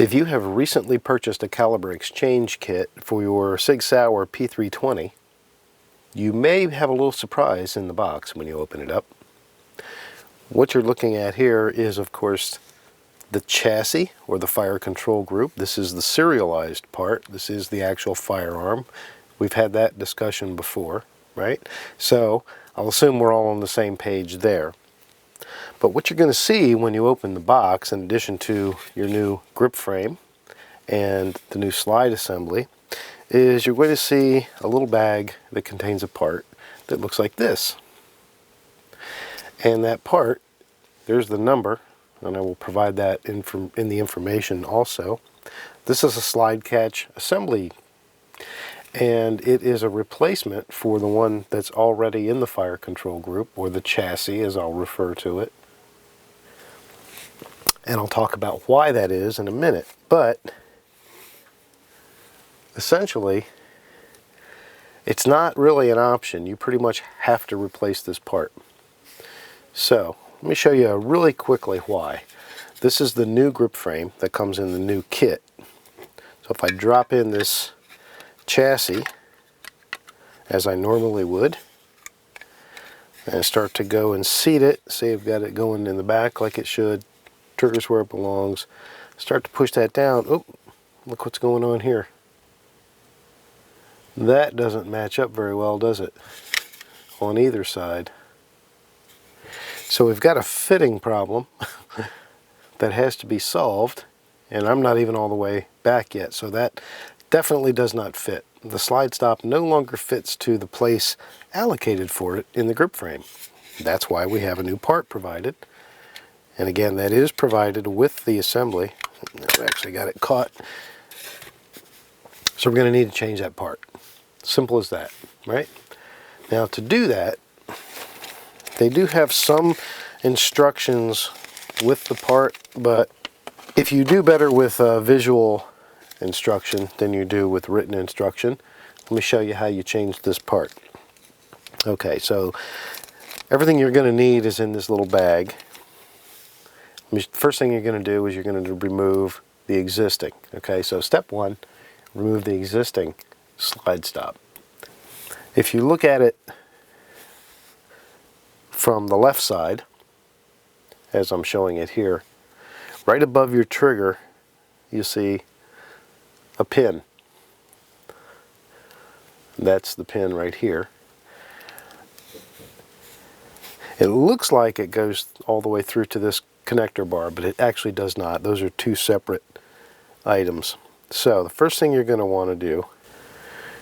If you have recently purchased a caliber exchange kit for your SIG Sauer P320, you may have a little surprise in the box when you open it up. What you're looking at here is, of course, the chassis or the fire control group. This is the serialized part. This is the actual firearm. We've had that discussion before, right? So I'll assume we're all on the same page there. But what you're going to see when you open the box, in addition to your new grip frame and the new slide assembly, is you're going to see a little bag that contains a part that looks like this. And that part, there's the number, and I will provide that in the information also. This is a slide catch assembly, and it is a replacement for the one that's already in the fire control group, or the chassis as I'll refer to it. And I'll talk about why that is in a minute. But essentially, it's not really an option. You pretty much have to replace this part. So let me show you really quickly why. This is the new grip frame that comes in the new kit. So if I drop in this chassis, as I normally would, and start to go and seat it, see I've got it going in the back like it should, trigger's where it belongs, start to push that down. Oh, look what's going on here. That doesn't match up very well, does it? On either side. So we've got a fitting problem that has to be solved, and I'm not even all the way back yet, so that definitely does not fit. The slide stop no longer fits to the place allocated for it in the grip frame. That's why we have a new part provided. And again, that is provided with the assembly. I've actually got it caught. So we're going to need to change that part. Simple as that, right? Now to do that, they do have some instructions with the part, but if you do better with visual instruction than you do with written instruction, let me show you how you change this part. Okay, so everything you're going to need is in this little bag. First thing you're going to do is you're going to remove the existing. Okay, so step one, remove the existing slide stop. If you look at it from the left side, as I'm showing it here, right above your trigger, you see a pin. That's the pin right here. It looks like it goes all the way through to this connector bar, but it actually does not. Those are two separate items. So the first thing you're going to want to do,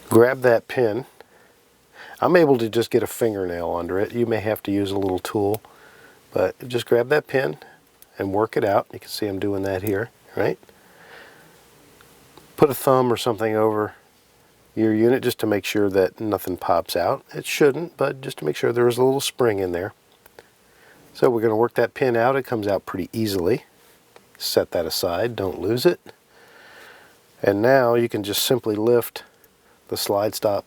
grab that pin. I'm able to just get a fingernail under it. You may have to use a little tool, but just grab that pin and work it out. You can see I'm doing that here, right? Put a thumb or something over your unit just to make sure that nothing pops out. It shouldn't, but just to make sure there is a little spring in there. So we're going to work that pin out. It comes out pretty easily. Set that aside, don't lose it. And now you can just simply lift the slide stop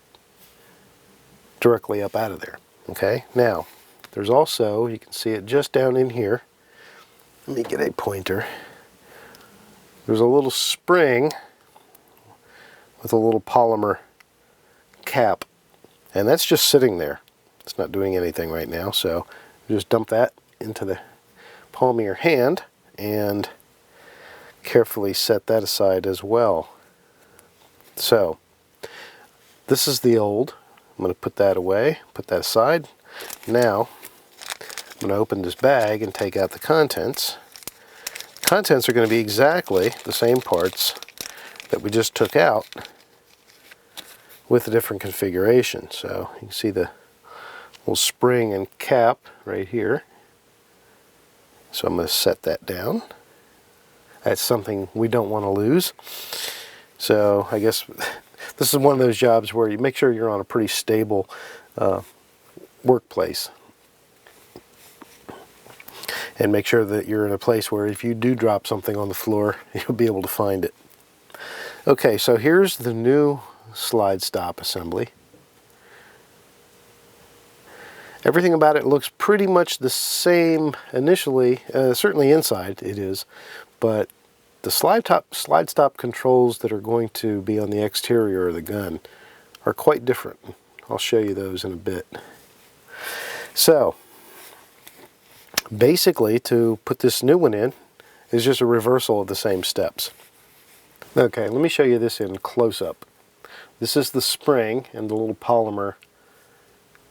directly up out of there. Okay, now there's also, you can see it just down in here. Let me get a pointer. There's a little spring with a little polymer cap, and that's just sitting there. It's not doing anything right now, so just dump that into the palm of your hand and carefully set that aside as well. So this is the old. I'm going to put that away, put that aside. Now I'm going to open this bag and take out the contents. The contents are going to be exactly the same parts that we just took out with a different configuration. So you can see the little spring and cap right here. So I'm going to set that down. That's something we don't want to lose. So I guess this is one of those jobs where you make sure you're on a pretty stable workplace. And make sure that you're in a place where if you do drop something on the floor, you'll be able to find it. Okay, so here's the new slide stop assembly. Everything about it looks pretty much the same initially, certainly inside it is, but the slide stop controls that are going to be on the exterior of the gun are quite different. I'll show you those in a bit. So basically, to put this new one in is just a reversal of the same steps. Okay, let me show you this in close-up. This is the spring and the little polymer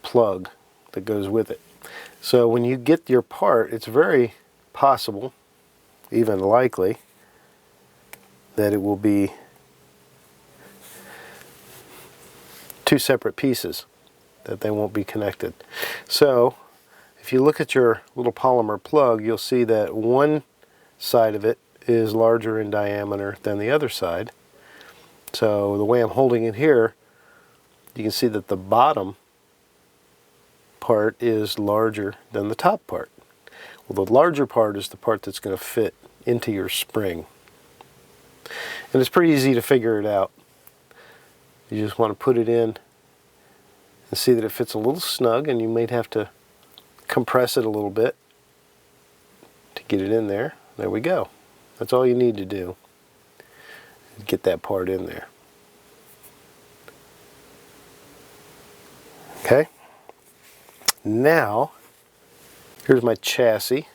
plug that goes with it. So when you get your part, it's very possible, even likely, that it will be two separate pieces, that they won't be connected. So if you look at your little polymer plug, you'll see that one side of it is larger in diameter than the other side. So the way I'm holding it here, you can see that the bottom part is larger than the top part. Well, the larger part is the part that's going to fit into your spring. And it's pretty easy to figure it out. You just want to put it in and see that it fits a little snug, and you might have to compress it a little bit to get it in there. There we go. That's all you need to do. Get that part in there. Okay. Now, here's my chassis.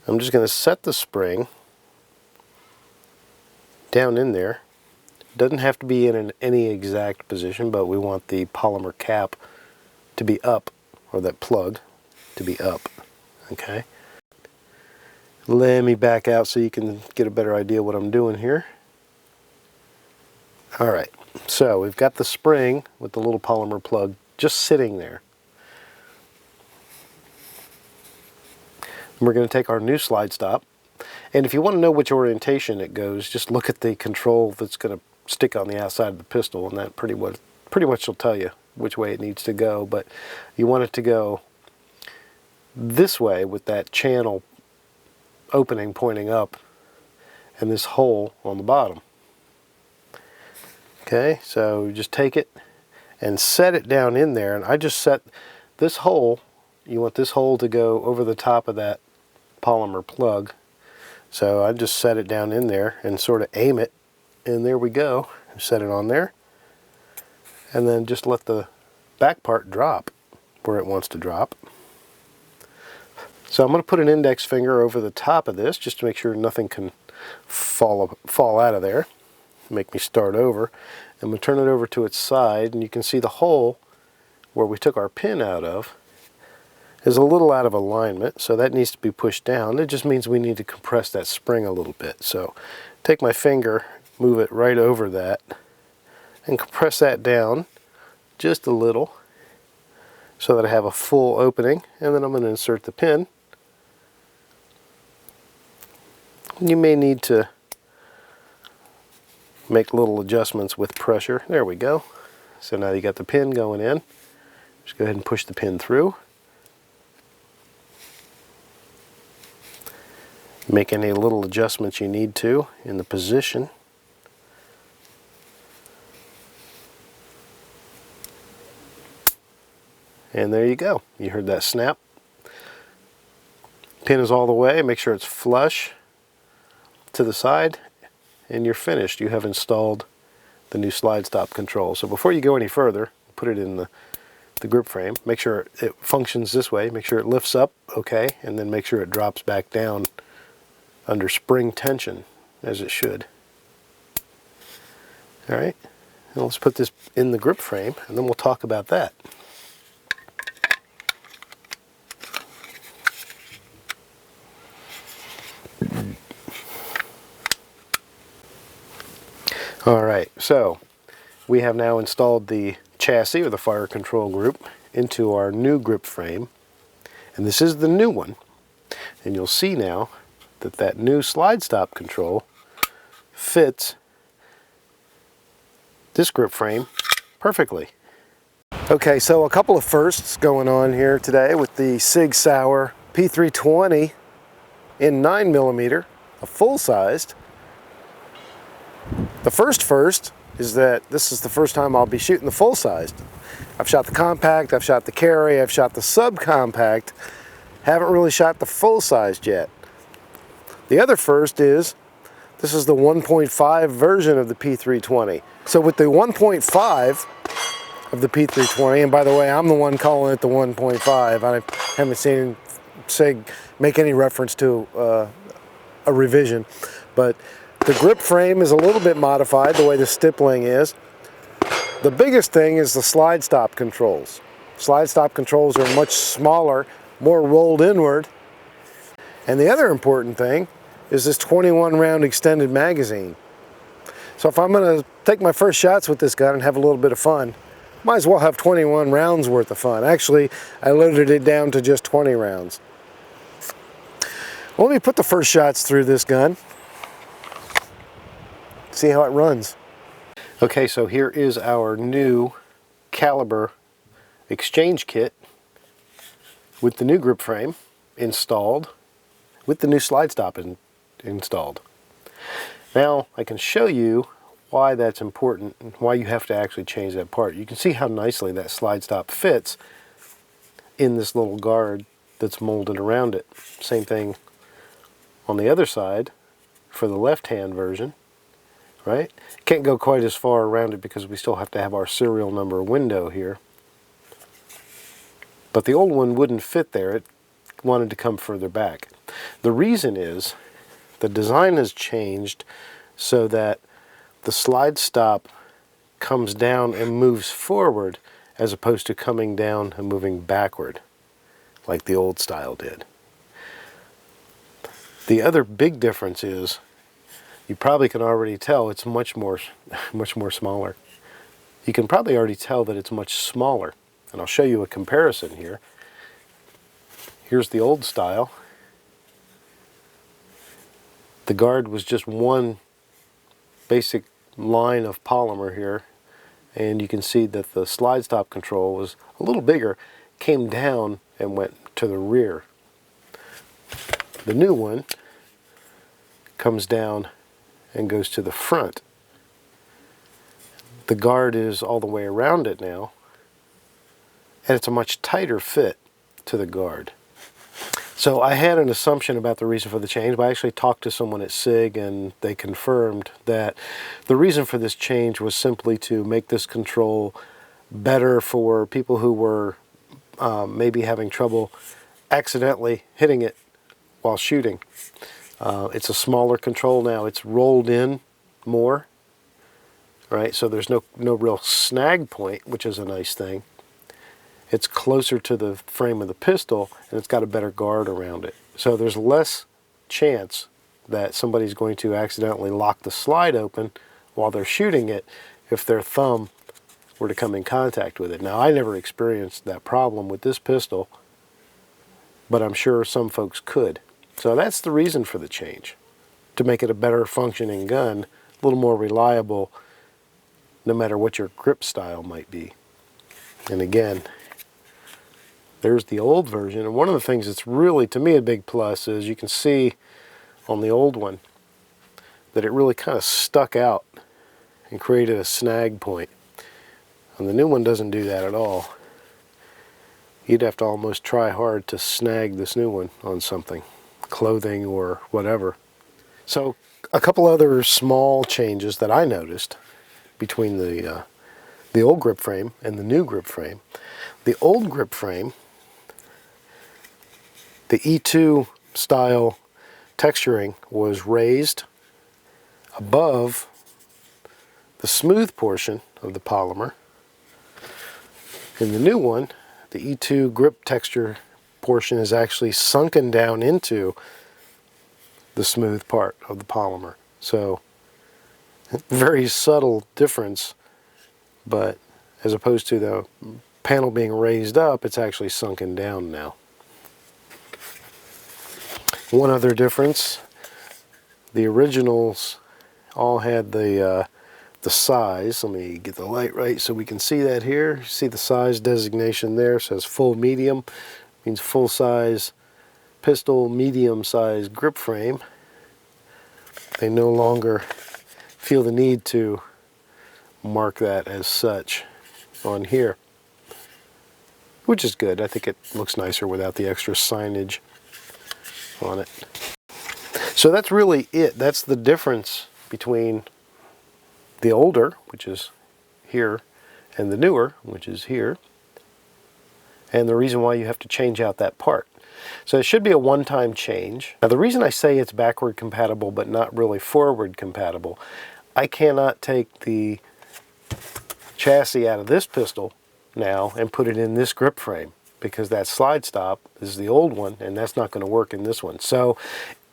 I'm just going to set the spring down in there. It doesn't have to be in any exact position, but we want the polymer cap to be up, or that plug to be up. Okay. Let me back out so you can get a better idea what I'm doing here. Alright, so we've got the spring with the little polymer plug just sitting there. And we're going to take our new slide stop, and if you want to know which orientation it goes, just look at the control that's going to stick on the outside of the pistol, and that pretty much will tell you which way it needs to go. But you want it to go this way with that channel opening pointing up and this hole on the bottom. Okay, so just take it and set it down in there, and I just set this hole, you want this hole to go over the top of that polymer plug. So I just set it down in there and sort of aim it, and there we go. Set it on there, and then just let the back part drop where it wants to drop. So I'm going to put an index finger over the top of this just to make sure nothing can fall out of there. Make me start over. And we'll turn it over to its side, and you can see the hole where we took our pin out of is a little out of alignment, so that needs to be pushed down. It just means we need to compress that spring a little bit. So take my finger, move it right over that, and compress that down just a little so that I have a full opening, and then I'm going to insert the pin. You may need to make little adjustments with pressure. There we go. So now you got the pin going in. Just go ahead and push the pin through. Make any little adjustments you need to in the position. And there you go. You heard that snap. Pin is all the way. Make sure it's flush to the side, and you're finished. You have installed the new slide stop control. So before you go any further, put it in the grip frame. Make sure it functions this way. Make sure it lifts up okay, and then make sure it drops back down under spring tension as it should. All right, now let's put this in the grip frame, and then we'll talk about that. Alright, so we have now installed the chassis, or the fire control group, into our new grip frame. And this is the new one. And you'll see now that that new slide stop control fits this grip frame perfectly. Okay, so a couple of firsts going on here today with the SIG Sauer P320 in 9mm, a full-sized. The first is that this is the first time I'll be shooting the full-sized. I've shot the compact, I've shot the carry, I've shot the subcompact, haven't really shot the full-sized yet. The other first is This is the 1.5 version of the P320. So with the 1.5 of the P320, and by the way, I'm the one calling it the 1.5. I haven't seen SIG make any reference to a revision, but the grip frame is a little bit modified the way the stippling is. The biggest thing is the slide stop controls. Slide stop controls are much smaller, more rolled inward. And the other important thing is this 21 round extended magazine. So if I'm going to take my first shots with this gun and have a little bit of fun, might as well have 21 rounds worth of fun. Actually, I loaded it down to just 20 rounds. Well, let me put the first shots through this gun. See how it runs. Okay, so here is our new caliber exchange kit with the new grip frame installed, with the new slide stop installed. Now I can show you why that's important and why you have to actually change that part. You can see how nicely that slide stop fits in this little guard that's molded around it. Same thing on the other side for the left-hand version, right? Can't go quite as far around it because we still have to have our serial number window here. But the old one wouldn't fit there. It wanted to come further back. The reason is the design has changed so that the slide stop comes down and moves forward as opposed to coming down and moving backward like the old style did. The other big difference is you probably can already tell it's much more smaller. You can probably already tell that it's much smaller. And I'll show you a comparison here. Here's the old style. The guard was just one basic line of polymer here, and you can see that the slide stop control was a little bigger, came down and went to the rear. The new one comes down and goes to the front. The guard is all the way around it now, and it's a much tighter fit to the guard. So I had an assumption about the reason for the change, but I actually talked to someone at SIG and they confirmed that the reason for this change was simply to make this control better for people who were maybe having trouble accidentally hitting it while shooting. It's a smaller control now. It's rolled in more, right? So there's no real snag point, which is a nice thing. It's closer to the frame of the pistol, and it's got a better guard around it. So there's less chance that somebody's going to accidentally lock the slide open while they're shooting it if their thumb were to come in contact with it. Now, I never experienced that problem with this pistol, but I'm sure some folks could. So that's the reason for the change, to make it a better functioning gun, a little more reliable, no matter what your grip style might be. And again, there's the old version, and one of the things that's really, to me, a big plus is you can see on the old one that it really kind of stuck out and created a snag point. And the new one doesn't do that at all. You'd have to almost try hard to snag this new one on something, clothing or whatever. So a couple other small changes that I noticed between the old grip frame and the new grip frame. The old grip frame, the E2 style texturing was raised above the smooth portion of the polymer. In the new one, the E2 grip texture portion is actually sunken down into the smooth part of the polymer. So, very subtle difference, but as opposed to the panel being raised up, it's actually sunken down now. One other difference, the originals all had the size. Let me get the light right so we can see that here. See the size designation there, says full medium, means full size pistol, medium size grip frame. They no longer feel the need to mark that as such on here, which is good. I think it looks nicer without the extra signage on it. So that's really it. That's the difference between the older, which is here, and the newer, which is here, and the reason why you have to change out that part. So it should be a one-time change. Now the reason I say it's backward compatible but not really forward compatible, I cannot take the chassis out of this pistol now and put it in this grip frame, because that slide stop is the old one and that's not going to work in this one. So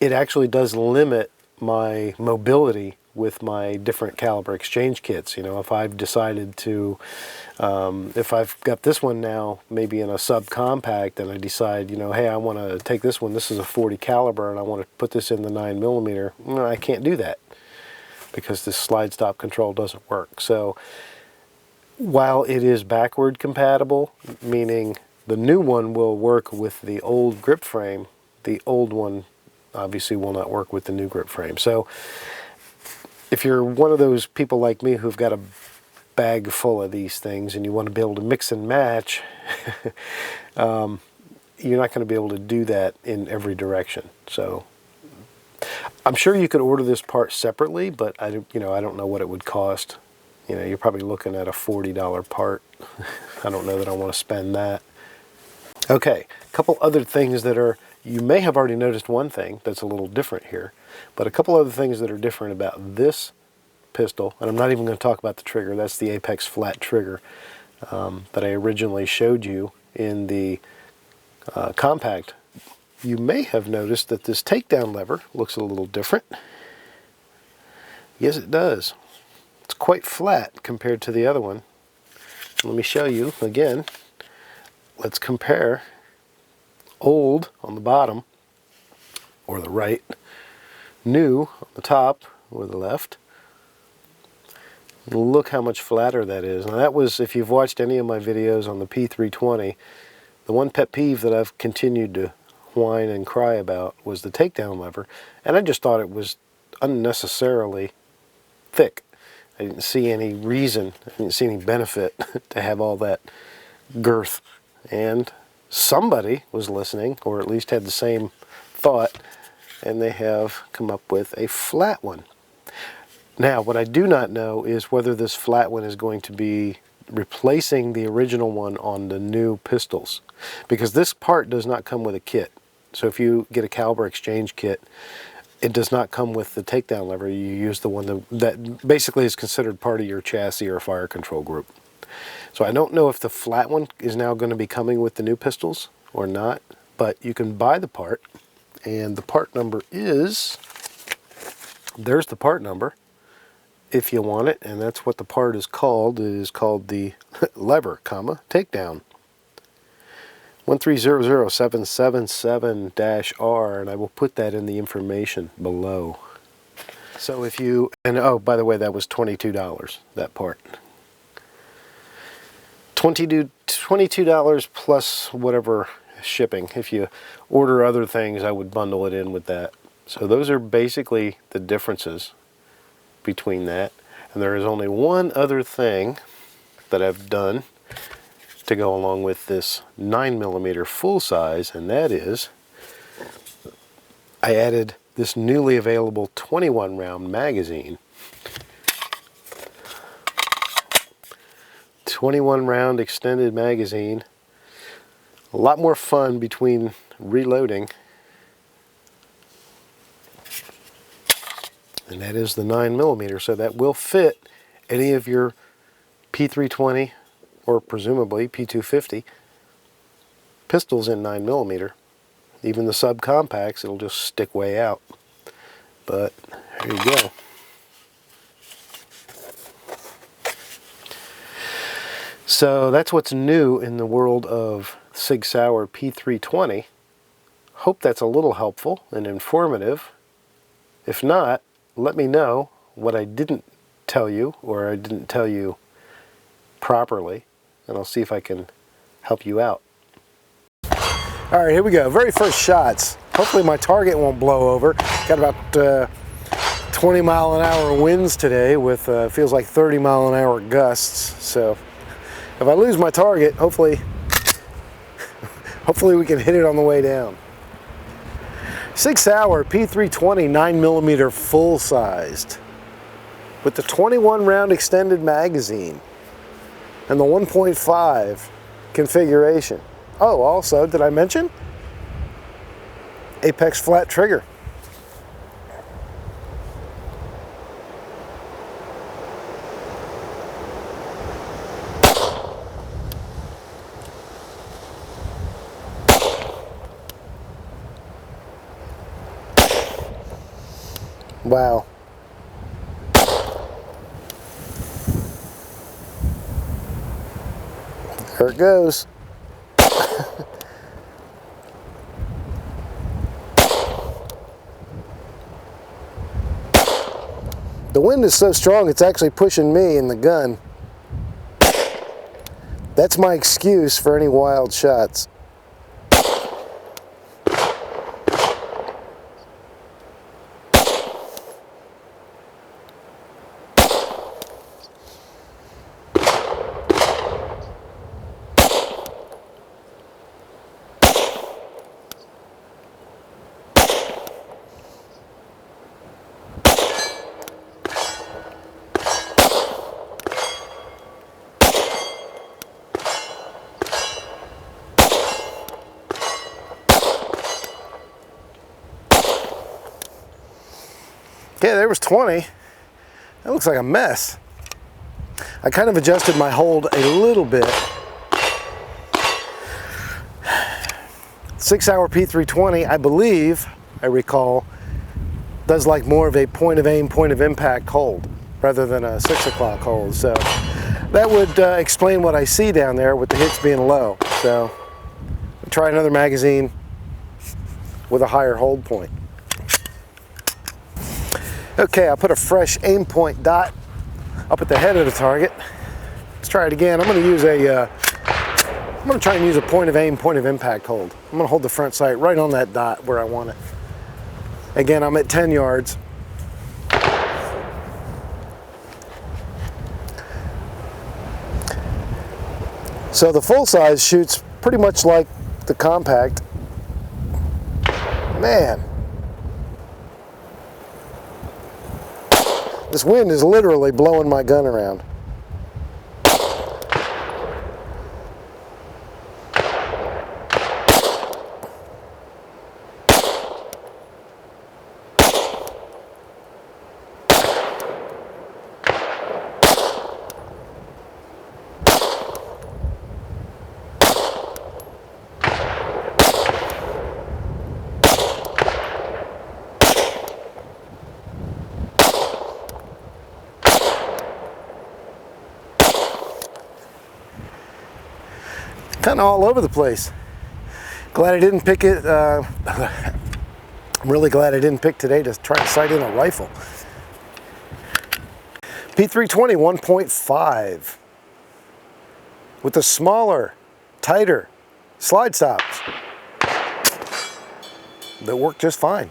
it actually does limit my mobility with my different caliber exchange kits. You know, if I've decided to, if I've got this one now maybe in a subcompact and I decide, you know, hey, I want to take this one, this is a 40 caliber and I want to put this in the 9mm, no, I can't do that because this slide stop control doesn't work. So while it is backward compatible, meaning the new one will work with the old grip frame, the old one obviously will not work with the new grip frame. So if you're one of those people like me who've got a bag full of these things and you want to be able to mix and match, you're not going to be able to do that in every direction. So I'm sure you could order this part separately, but I don't know what it would cost. You know, you're probably looking at a $40 part. I don't know that I want to spend that. Okay, a couple other things that are, you may have already noticed one thing that's a little different here, but a couple other things that are different about this pistol, and I'm not even going to talk about the trigger, that's the Apex flat trigger that I originally showed you in the compact. You may have noticed that this takedown lever looks a little different. Yes, it does. It's quite flat compared to the other one. Let me show you again. Let's compare old on the bottom or the right, new on the top or the left. Look how much flatter that is. Now that was, if you've watched any of my videos on the P320, the one pet peeve that I've continued to whine and cry about was the takedown lever, and I just thought it was unnecessarily thick. I didn't see any reason, I didn't see any benefit to have all that girth. And somebody was listening, or at least had the same thought, and they have come up with a flat one. Now, what I do not know is whether this flat one is going to be replacing the original one on the new pistols, because this part does not come with a kit. So if you get a caliber exchange kit, it does not come with the takedown lever. You use the one that basically is considered part of your chassis or fire control group. So I don't know if the flat one is now going to be coming with the new pistols or not, but you can buy the part, and the part number is, there's the part number if you want it, and that's what the part is called. It is called the lever, takedown. 1300777-R, and I will put that in the information below. So if you, and oh, by the way, that was $22, that part. $22 plus whatever shipping. If you order other things, I would bundle it in with that. So those are basically the differences between that. And there is only one other thing that I've done to go along with this 9mm full size, and that is I added this newly available 21 round magazine. 21 round extended magazine. A lot more fun between reloading. And that is the 9mm, so that will fit any of your P320 or presumably P250 pistols in 9mm. Even the subcompacts, it'll just stick way out. But there you go. So that's what's new in the world of SIG Sauer P320. Hope that's a little helpful and informative. If not, let me know what I didn't tell you, or I didn't tell you properly, and I'll see if I can help you out. All right, here we go. Very first shots. Hopefully my target won't blow over. Got about 20 mile an hour winds today with feels like 30 mile an hour gusts. So if I lose my target, hopefully we can hit it on the way down. SIG Sauer P320 9mm full-sized with the 21 round extended magazine and the 1.5 configuration. Oh, also, did I mention? Apex flat trigger. Wow. There it goes. The wind is so strong it's actually pushing me in the gun. That's my excuse for any wild shots. Okay, there was 20. That looks like a mess. I kind of adjusted my hold a little bit. SIG Sauer P320, I believe, I recall, does like more of a point of aim, point of impact hold rather than a 6 o'clock hold. So that would explain what I see down there with the hits being low. So I'll try another magazine with a higher hold point. Okay, I'll put a fresh aim point dot up at the head of the target. Let's try it again. I'm going to try and use a point of aim, point of impact hold. I'm going to hold the front sight right on that dot where I want it. Again, I'm at 10 yards. So the full size shoots pretty much like the compact. Man. This wind is literally blowing my gun around. Kind of all over the place. Glad I didn't pick it. I'm really glad I didn't pick today to try to sight in a rifle. P320 1.5 with the smaller, tighter slide stops that work just fine.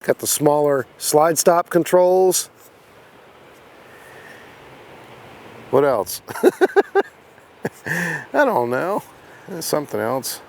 Got the smaller slide stop controls. What else? I don't know. There's something else.